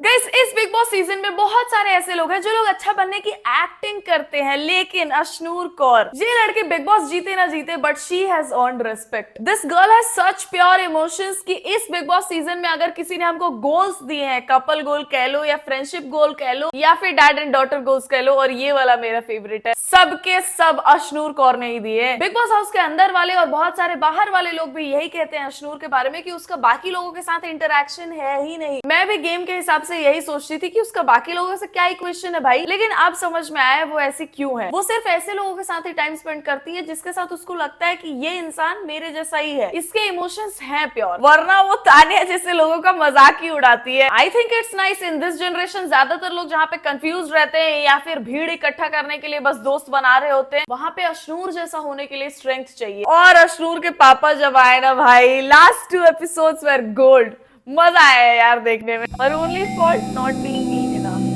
Guys, इस big boss season में बहुत सारे ऐसे लोग हैं जो लोग अच्छा बनने की एक्टिंग करते हैं, लेकिन अश्नूर कौर, ये लड़की बिग बॉस जीते ना जीते but she has earned respect. This girl has such pure emotions कि इस बिग बॉस सीजन में अगर किसी ने हमको गोल्स दिए हैं, कपल गोल कह लो या फ्रेंडशिप गोल कह लो या फिर डैड एंड डॉटर गोल्स कह लो, और ये वाला मेरा फेवरेट है, सबके सब अश्नूर कौर ने ही दिए। बिग बॉस हाउस के अंदर वाले और बहुत सारे बाहर वाले लोग भी यही कहते हैं अश्नूर के बारे में कि उसका बाकी लोगों के साथ इंटरेक्शन है ही नहीं। मैं भी गेम के हिसाब से यही सोचती थी कि उसका बाकी लोगों से क्या इक्वेशन है भाई, लेकिन अब समझ में आया वो ऐसी क्यों है। वो सिर्फ ऐसे लोगों के साथ ही टाइम स्पेंड करती है जिसके साथ उसको लगता है कि ये इंसान मेरे जैसा ही है, इसके इमोशंस हैं प्योर, वरना वो तानिया जैसे लोगों का मजाक ही उड़ाती है। I think it's nice in this generation, ज्यादातर लोग जहाँ पे कंफ्यूज रहते हैं या फिर भीड़ इकट्ठा करने के लिए बस दोस्त बना रहे होते हैं, वहां पे अश्नूर जैसा होने के लिए स्ट्रेंथ चाहिए। और अश्नूर के पापा जब आए ना भाई, लास्ट 2 एपिसोड्स वर गोल्ड। मजा आया यार देखने में, और only fault not being mean enough.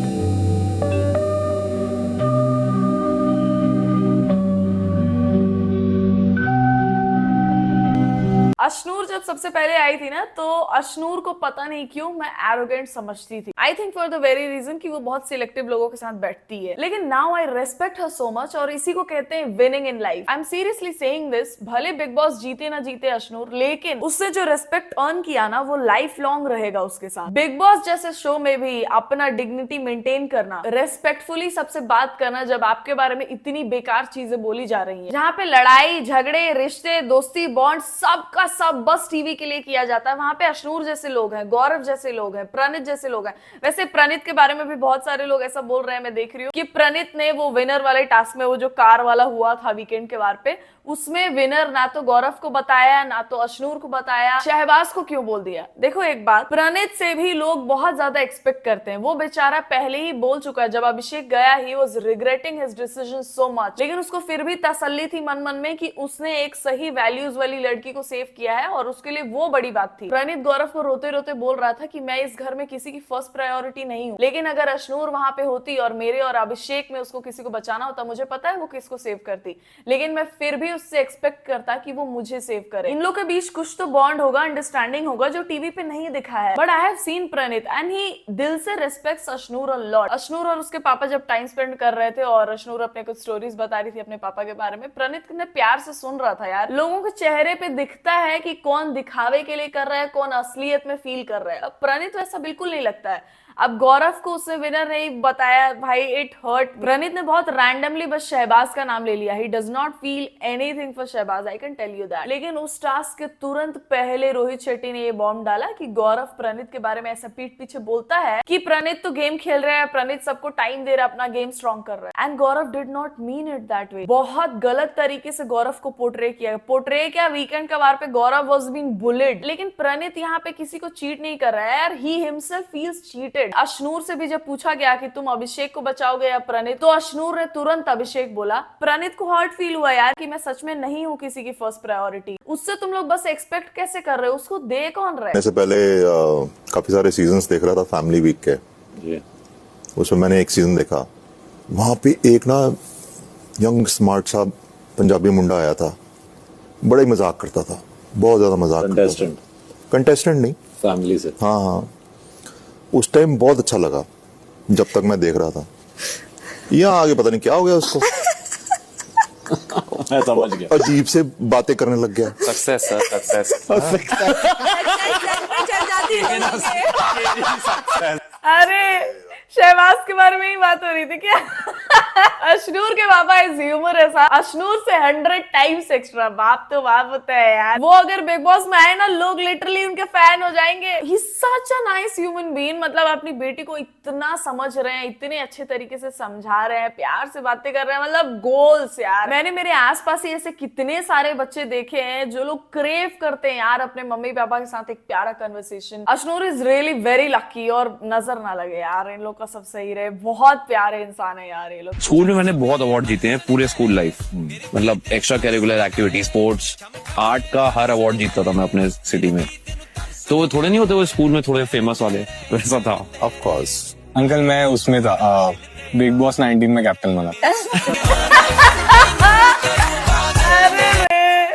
Ashnoor जब सबसे पहले आई थी ना, तो अश्नूर को पता नहीं क्यों मैं एरोगेंट समझती थी। I think for the very reason कि वो बहुत सिलेक्टिव लोगों के साथ बैठती है, लेकिन now I respect her so much, और इसी को कहते हैं winning in life. I am seriously saying this, भले बिग बॉस जीते ना जीते अश्नूर, लेकिन उससे जो रेस्पेक्ट अर्न किया ना, वो लाइफ लॉन्ग रहेगा उसके साथ। बिग बॉस जैसे शो में भी अपना डिग्निटी मेंटेन करना, रेस्पेक्टफुली सबसे बात करना जब आपके बारे में इतनी बेकार चीजें बोली जा रही है, जहाँ पे लड़ाई झगड़े रिश्ते दोस्ती बॉन्ड सबका सब बस टीवी के लिए किया जाता है, वहां पे अश्नूर जैसे लोग हैं, गौरव जैसे लोग हैं, प्रणीत जैसे लोग हैं। वैसे प्रणीत के बारे में भी बहुत सारे लोग ऐसा बोल रहे हैं, मैं देख रही हूँ कि प्रणीत ने वो विनर वाले टास्क में, वो जो कार वाला हुआ था वीकेंड के वार पे, उसमें विनर ना तो गौरव को बताया ना तो अश्नूर को बताया, शहबाज को क्यों बोल दिया। देखो एक बात, प्रणीत से भी लोग बहुत ज्यादा एक्सपेक्ट करते हैं। वो बेचारा पहले ही बोल चुका है, जब अभिषेक गया he was regretting his decision so much, लेकिन उसको फिर भी तसल्ली थी मन मन में कि उसने एक सही वैल्यूज वाली लड़की को सेव किया है, और उसके लिए वो बड़ी बात थी। प्रणीत गौरव को रोते रोते बोल रहा था कि मैं इस घर में किसी की फर्स्ट प्रायोरिटी नहीं हूँ, लेकिन अगर अश्नूर वहां पे होती और मेरे और अभिषेक में उसको किसी को बचाना होता, मुझे पता है वो किसको सेव करती, लेकिन मैं फिर भी उससे एक्सपेक्ट करता कि वो मुझे सेव करे। इन लोग के बीच कुछ तो बॉन्ड होगा, अंडरस्टैंडिंग होगा, जो टीवी पे नहीं दिखा है। But I have seen Praneet and he दिल से respects Ashnoor a lot. Ashnoor और उसके पापा जब टाइम स्पेंड कर रहे थे और अश्नूर अपने कुछ स्टोरीज बता रही थी अपने पापा के बारे में, प्रणीत ने प्यार से सुन रहा था। यार लोगों के चेहरे पे दिखता है कि कौन दिखावे के लिए कर रहा है, कौन असलियत में फील कर रहा है। अब प्रणीत वैसा बिल्कुल नहीं लगता है। अब गौरव को उसने विनर नहीं बताया भाई, इट हर्ट। प्रणीत ने बहुत रैंडमली बस शहबाज का नाम ले लिया। He does not feel anything for Shehbaz, I can tell you that. लेकिन उस टास्क के तुरंत पहले रोहित शेट्टी ने ये बॉम्ब डाला कि गौरव प्रणीत के बारे में ऐसा पीठ पीछे बोलता है कि प्रणीत तो गेम खेल रहा है, प्रणीत सबको टाइम दे रहा है, अपना गेम स्ट्रॉन्ग कर रहा है। And Gaurav did not mean it that way. बहुत गलत तरीके से गौरव को पोर्ट्रे किया। पोर्ट्रे क्या, वीकेंड का वार पे गौरव वाज बीइंग बुलिड, लेकिन प्रणीत यहाँ पे किसी को चीट नहीं कर रहा है यार। He himself feels cheated. Ashnoor से भी जब पूछा गया कि तुम अभिषेक को बचाओगे या प्रणीत, तो अश्नूर ने तुरंत अभिषेक बोला। प्रणीत को हर्ट फील हुआ यार कि मैं सच में नहीं हूँ किसी की फर्स्ट प्रायोरिटी। उससे तुम लोग बस एक्सपेक्ट कैसे कर रहे हो, उसको दे कौन रहा है। इससे पहले काफी सारे सीजन्स देख रहा था फैमिली वीक के जी। उसमें मैंने एक सीजन देखा, वहां पे एक ना यंग स्मार्ट सा पंजाबी मुंडा आया था, बड़ा ही मजाक करता था, बहुत ज्यादा मजाक। कंटेस्टेंट नहीं, फैमिली से। हाँ, उस टाइम बहुत अच्छा लगा जब तक मैं देख रहा था। यहाँ आगे पता नहीं क्या हो गया उसको। मैं समझ गया, अजीब से बातें करने लग गया। Success sir, success. अरे शहबाज के बारे में ही बात हो रही थी क्या? अश्नूर के पापा इज ह्यूमर ऐसा, अश्नूर से 100 टाइम्स एक्स्ट्रा। बाप तो बाप होता है यार। वो अगर बिग बॉस में आए ना, लोग लिटरली उनके फैन हो जाएंगे। He is such a nice human being. मतलब अपनी बेटी को इतना समझ रहे हैं, इतने अच्छे तरीके से समझा रहे हैं, प्यार से बातें कर रहे हैं, मतलब गोल्स यार। मैंने मेरे आसपास ही ऐसे कितने सारे बच्चे देखे हैं जो लोग क्रेव करते हैं यार अपने मम्मी पापा के साथ एक प्यारा conversation. Ashnoor is really very lucky, और नजर ना लगे यार, इन लोग का सब सही रहे। बहुत प्यारे इंसान है यार ये लोग। स्कूल में मैंने बहुत अवार्ड जीते हैं पूरे स्कूल लाइफ। मतलब extra curricular activity, sports, art का हर अवार्ड जीतता था मैं अपने सिटी में। तो वो थोड़े नहीं होते वो स्कूल में थोड़े फेमस वाले, वैसा था। ऑफ कोर्स अंकल, मैं उसमें था बिग बॉस 19 में कैप्टन बना।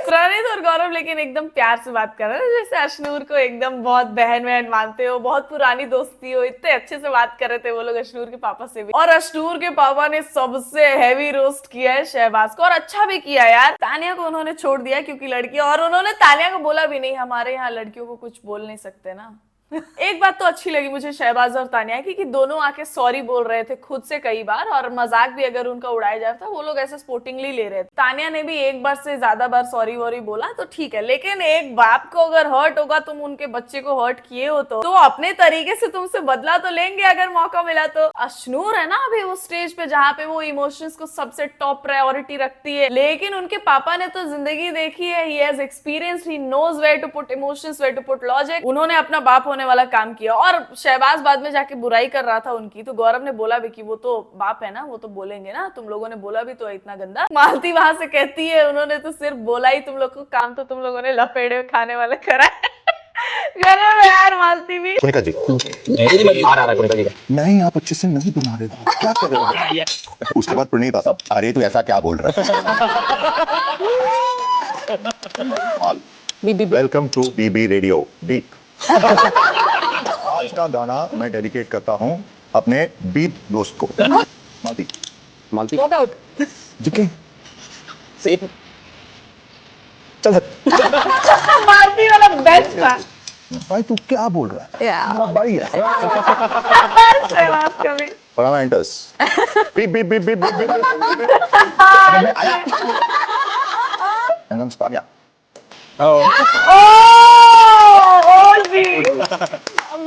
प्रणीत और गौरव लेकिन एकदम प्यार से बात कर रहा है, जैसे अशनूर को एकदम बहुत बहन बहन मानते हो, बहुत पुरानी दोस्ती हो, इतने अच्छे से बात कर रहे थे वो लोग अशनूर के पापा से भी। और अशनूर के पापा ने सबसे हैवी रोस्ट किया है शहबाज को, और अच्छा भी किया यार। तानिया को उन्होंने छोड़ दिया क्योंकि लड़की, और उन्होंने तानिया को बोला भी नहीं, हमारे यहाँ लड़कियों को कुछ बोल नहीं सकते ना। एक बात तो अच्छी लगी मुझे शहबाज और तानिया की, कि दोनों आके सॉरी बोल रहे थे खुद से कई बार, और मजाक भी अगर उनका उड़ाया जाता वो लोग ऐसे स्पोर्टिंगली ले रहे थे। तानिया ने भी एक बार से ज्यादा बार सॉरी वॉरी बोला तो ठीक है, लेकिन एक बाप को अगर हर्ट होगा, तुम उनके बच्चे को हर्ट किए हो तो अपने तरीके से तुमसे बदला तो लेंगे अगर मौका मिला तो। अशनूर है ना अभी उस स्टेज पे जहाँ पे वो इमोशंस को सबसे टॉप प्रायोरिटी रखती है, लेकिन उनके पापा ने तो जिंदगी देखी है, he has experienced, he knows where to put emotions, where to put logic. उन्होंने अपना बाप होने वाला काम किया, और शहबाज बाद में जाके बुराई कर रहा था उनकी, तो गौरव ने बोला भी कि वो तो बाप है ना, वो तो बोलेंगे ना, तुम लोगों ने बोला भी तो है इतना गंदा। मालती वहां से कहती है उन्होंने तो सिर्फ बोला ही, तुम लोग को काम तो तुम लोगों ने लपेड़े खाने वाला करा है। गौरव यार, मालती भी सुनीता जी नहीं, आप अच्छे से नहीं बना रहे हो, क्या कर रहे हो? उसके बाद प्रणीत आता, अरे तू ऐसा क्या बोल रहा है? Welcome to BB radio beat. आज का गाना मैं डेडिकेट करता हूँ अपने बीट दोस्त को, मालती। मालती झुके चल मालती वाला बेस्ट था भाई, तू क्या बोल रहा है? भाई है शहबाज का भी। parameters. Beep beep beep beep beep beep. And then start. Yeah.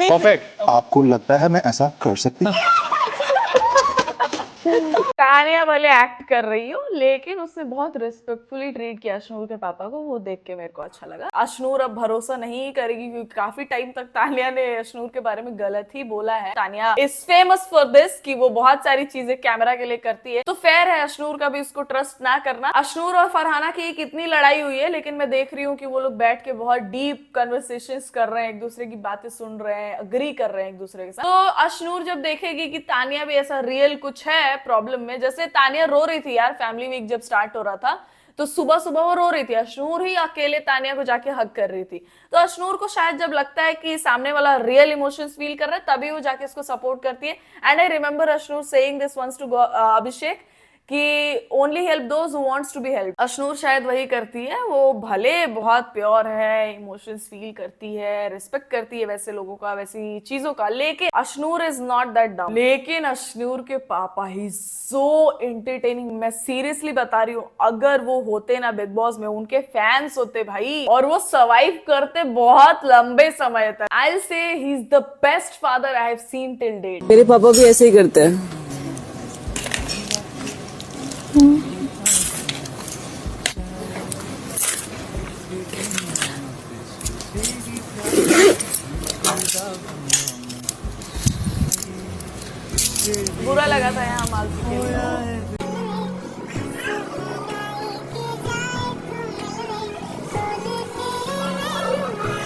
Perfect. आपको लगता है मैं ऐसा कर सकती? तानिया भले एक्ट कर रही हो, लेकिन उसने बहुत रिस्पेक्टफुली ट्रीट किया अशनूर के पापा को, वो देख के मेरे को अच्छा लगा। अशनूर अब भरोसा नहीं करेगी क्योंकि काफी टाइम तक तानिया ने अशनूर के बारे में गलत ही बोला है। Tania is famous for this कि वो बहुत सारी चीजें कैमरा के लिए करती है, तो फेयर है अशनूर का भी उसको ट्रस्ट ना करना। अशनूर और फरहाना की कितनी लड़ाई हुई है, लेकिन मैं देख रही हूँ कि वो लोग बैठ के बहुत डीप कन्वर्सेशंस कर रहे हैं, एक दूसरे की बातें सुन रहे हैं, अग्री कर रहे हैं एक दूसरे के साथ। तो अशनूर जब देखेगी कि तानिया भी ऐसा रियल कुछ है प्रॉब्लम में, जैसे तानिया रो रही थी यार फैमिली वीक जब स्टार्ट हो रहा था, तो सुबह सुबह वो रो रही थी, अशनूर ही अकेले तानिया को जाके हग कर रही थी। तो अशनूर को शायद जब लगता है कि सामने वाला रियल इमोशंस फील कर रहा है, तभी वो जाके इसको सपोर्ट करती है। And I remember Ashnoor saying this once to Abhishek कि only help those who wants to be help. Ashnoor शायद वही करती है, वो भले बहुत प्योर है, इमोशंस फील करती है, रिस्पेक्ट करती है वैसे लोगों का, वैसी चीजों का, लेकिन Ashnoor is not that dumb. लेकिन अशनूर के पापा ही सो एंटरटेनिंग, मैं सीरियसली बता रही हूँ, अगर वो होते ना बिग बॉस में, उनके फैंस होते भाई, और वो सर्वाइव करते बहुत लंबे समय तक। I will say he is the best father I have seen till date. मेरे पापा भी ऐसे ही करते हैं। बुरा लगा था यहाँ मालती के लिए।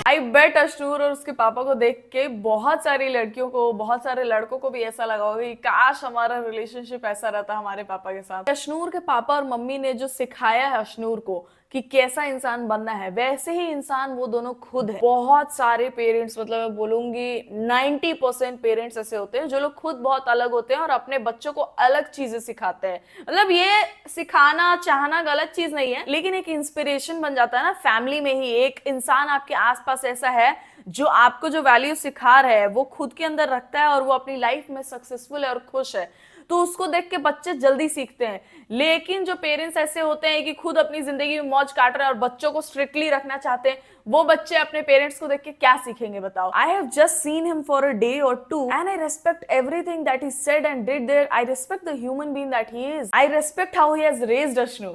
आई बेट अशनूर और उसके पापा को देख के बहुत सारी लड़कियों को, बहुत सारे लड़कों को भी ऐसा लगा होगा कि काश हमारा रिलेशनशिप ऐसा रहता हमारे पापा के साथ। अशनूर के पापा और मम्मी ने जो सिखाया है अशनूर को कि कैसा इंसान बनना है, वैसे ही इंसान वो दोनों खुद है। बहुत सारे पेरेंट्स, मतलब मैं बोलूंगी 90% पेरेंट्स ऐसे होते हैं जो लोग खुद बहुत अलग होते हैं और अपने बच्चों को अलग चीजें सिखाते हैं। मतलब ये सिखाना चाहना गलत चीज नहीं है, लेकिन एक इंस्पिरेशन बन जाता है ना फैमिली में ही। एक इंसान आपके आसपास ऐसा है जो आपको जो वैल्यू सिखा रहा है वो खुद के अंदर रखता है और वो अपनी लाइफ में सक्सेसफुल है और खुश है, तो उसको देख के बच्चे जल्दी सीखते हैं। लेकिन जो पेरेंट्स ऐसे होते हैं कि खुद अपनी जिंदगी में मौज काट रहे हैं और बच्चों को स्ट्रिक्टली रखना चाहते हैं, वो बच्चे अपने पेरेंट्स को देख के क्या सीखेंगे बताओ। I have just seen him for a day और two and I respect everything that he said and did there. I respect the human being that he is. I respect how he has raised Ashnoor.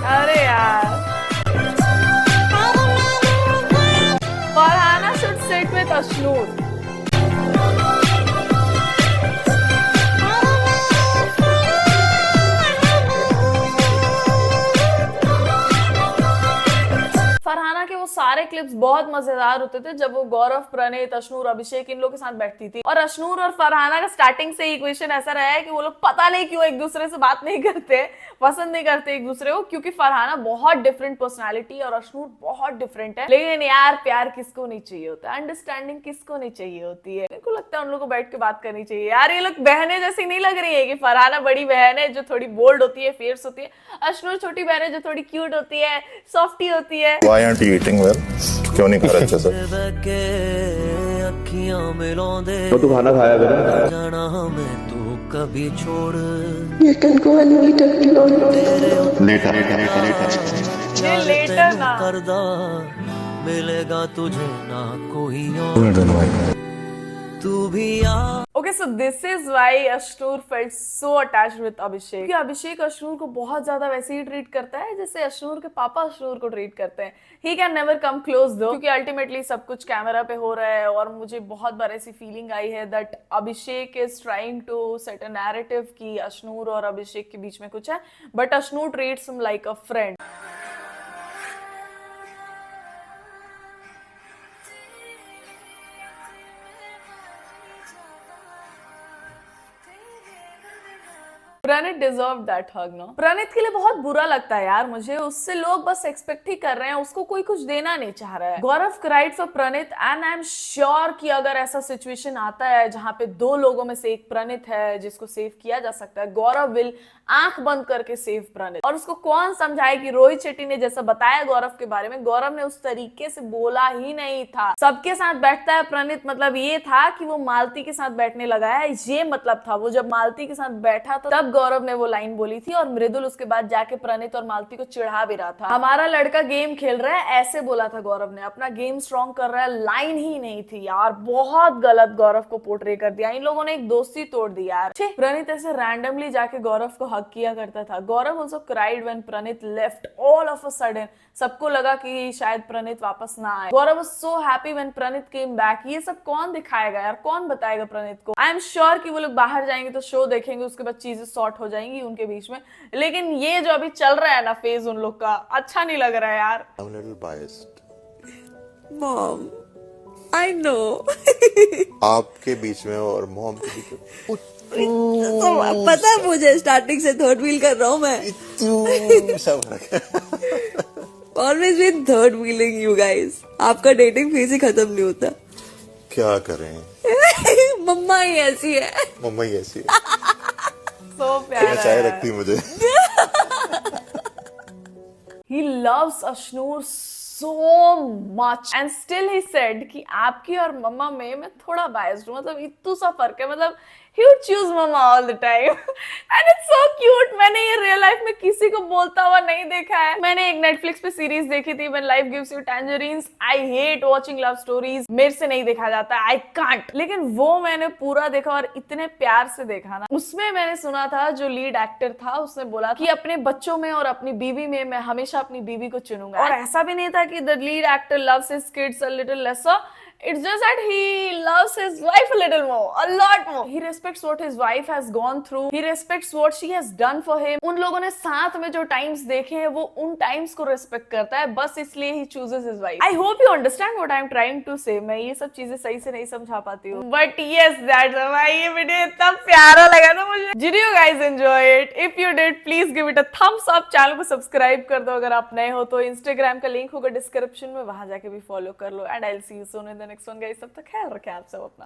अरे यार, Farhana should sit with Ashnoor. Farhana के वो वो सारे clips बहुत मजेदार होते थे जब वो गौरव, प्रणीत, अश्नूर, अभिषेक इन लोग के साथ बैठती थी। और अश्नूर और फरहाना का स्टार्टिंग से इक्वेशन ऐसा रहा है कि वो लोग पता नहीं क्यों एक दूसरे से बात नहीं करते, पसंद नहीं करते एक दूसरे को, क्योंकि फरहाना बहुत डिफरेंट पर्सनालिटी और अश्नूर बहुत डिफरेंट है। लेकिन यार प्यार किसको नहीं चाहिए होता, अंडरस्टैंडिंग किसको नहीं चाहिए होती है। मेरे को लगता है उन लोगों को बैठ के बात करनी चाहिए यार। ये लोग बहनें जैसी नहीं लग रही है कि फरहाना बड़ी बहन है जो थोड़ी बोल्ड होती है, फेयर्स होती है, अश्नूर छोटी बहन है जो थोड़ी क्यूट होती है, सॉफ्टी होती है। Why aren't you eating well? क्यों नहीं खा रहे अच्छे से? तो तू खाना खाया कर ये लेटर ना मिलेगा तुझे ना कोई और तू भी आ। Okay, so this is why Ashnur felt so attached with अभिषेक, क्योंकि अभिषेक अश्नूर को बहुत ज्यादा वैसे ही ट्रीट करता है जैसे अश्नूर के पापा अश्नूर को ट्रीट करते हैं। He can never come close though, क्योंकि अल्टीमेटली सब कुछ कैमरा पे हो रहा है। और मुझे बहुत बार ऐसी फीलिंग आई है that Abhishek is trying to set a narrative कि अश्नूर और अभिषेक के बीच में कुछ है, but Ashnoor treats him like a friend. Praneet deserve that hug no. Praneet के लिए बहुत बुरा लगता है यार मुझे, उससे लोग बस एक्सपेक्ट ही कर रहे हैं, उसको कोई कुछ देना नहीं चाह रहा है। Gaurav cried for Praneet and I am sure कि अगर ऐसा सिचुएशन आता है जहां पे दो लोगों में से एक प्रणीत है जिसको सेव किया जा सकता है, गौरव विल आंख बंद करके सेव प्रणीत। और उसको कौन समझाए कि रोहित शेट्टी ने जैसा बताया गौरव के बारे में, गौरव ने उस तरीके से बोला ही नहीं था। सबके साथ बैठता है प्रणीत, मतलब ये था कि वो मालती के साथ बैठने लगा है, ये मतलब था। वो जब मालती के साथ बैठा तो तब गौरव ने वो लाइन बोली थी और मृदुल उसके बाद जाके प्रणीत और मालती को चिढ़ा भी रहा था। हमारा लड़का गेम खेल रहा है ऐसे बोला था गौरव ने, अपना गेम स्ट्रॉन्ग कर रहा है, लाइन ही नहीं थी यार। बहुत गलत गौरव को पोर्ट्रे कर दिया, इन लोगों ने एक दोस्ती तोड़ दी यार। प्रणीत ऐसे रैंडमली जाके गौरव को हक किया करता था। Gaurav also cried when Praneet left all of a sudden. सबको लगा कि शायद प्रणीत वापस ना आए। Gaurav was so happy when Praneet came back. ये सब कौन दिखाएगा यार, कौन बताएगा प्रणीत को? आई एम श्योर कि वो लोग बाहर जाएंगे तो शो देखेंगे, उसके बाद चीजें सॉर्ट हो जाएंगी उनके बीच में। लेकिन ये जो अभी चल रहा है ना फेज उन लोग का, अच्छा नहीं लग रहा है यार। I'm a little biased. Mom, I know. आपके बीच में और मॉम के बीच में तो पता है मुझे, स्टार्टिंग से थर्ड व्हील कर रहा हूँ मैं। सब फर्क है। Always been third wheeling you guys. आपका डेटिंग फेज ही खत्म नहीं होता। क्या करें, मम्मा ही ऐसी है। मम्मा ही ऐसी है। सो प्यारा चाय है। रखती मुझे। He loves Ashnur so much and still he said कि आपकी और मम्मा में मैं थोड़ा biased हूँ, मतलब इतना सा फर्क है, मतलब he would choose mama all the time and it's so cute। मैंने ये रियल लाइफ में किसी को बोलता हुआ नहीं देखा है। मैंने एक नेटफ्लिक्स पे सीरीज देखी थी When Life Gives You Tangerines। I hate watching love stories, मेरे से नहीं देखा जाता, I can't। लेकिन वो मैंने पूरा देखा और इतने प्यार से देखा ना। उसमें मैंने सुना था जो लीड एक्टर था उसने बोला कि अपने बच्चों में और अपनी बीवी में मैं हमेशा अपनी बीवी को चुनूंगा। और ऐसा भी नहीं था कि the lead actor loves his kids a little lesser, it's just that he loves his wife a little more, a lot more। He respects what his wife has gone through, he respects what she has done for him। उन लोगों ने साथ में जो times देखे हैं वो उन टाइम्स को रेस्पेक्ट करता है, बस इसलिए ही chooses his wife। I hope you understand what I am trying to say। मैं ये सब चीजें सही से नहीं समझा पाती हूँ, but yes, that's why ये वीडियो इतना प्यारा लगा ना मुझे। Did you guys enjoy it? If you did, please give it a thumbs up। Channel को सब्सक्राइब कर दो अगर आप नए हो तो। इंस्टाग्राम का लिंक होगा डिस्क्रिप्शन में, वहां जाके भी फॉलो कर लो। And I will see you soon in the next one guys. तब तक ख्याल रखें आप सब अपना।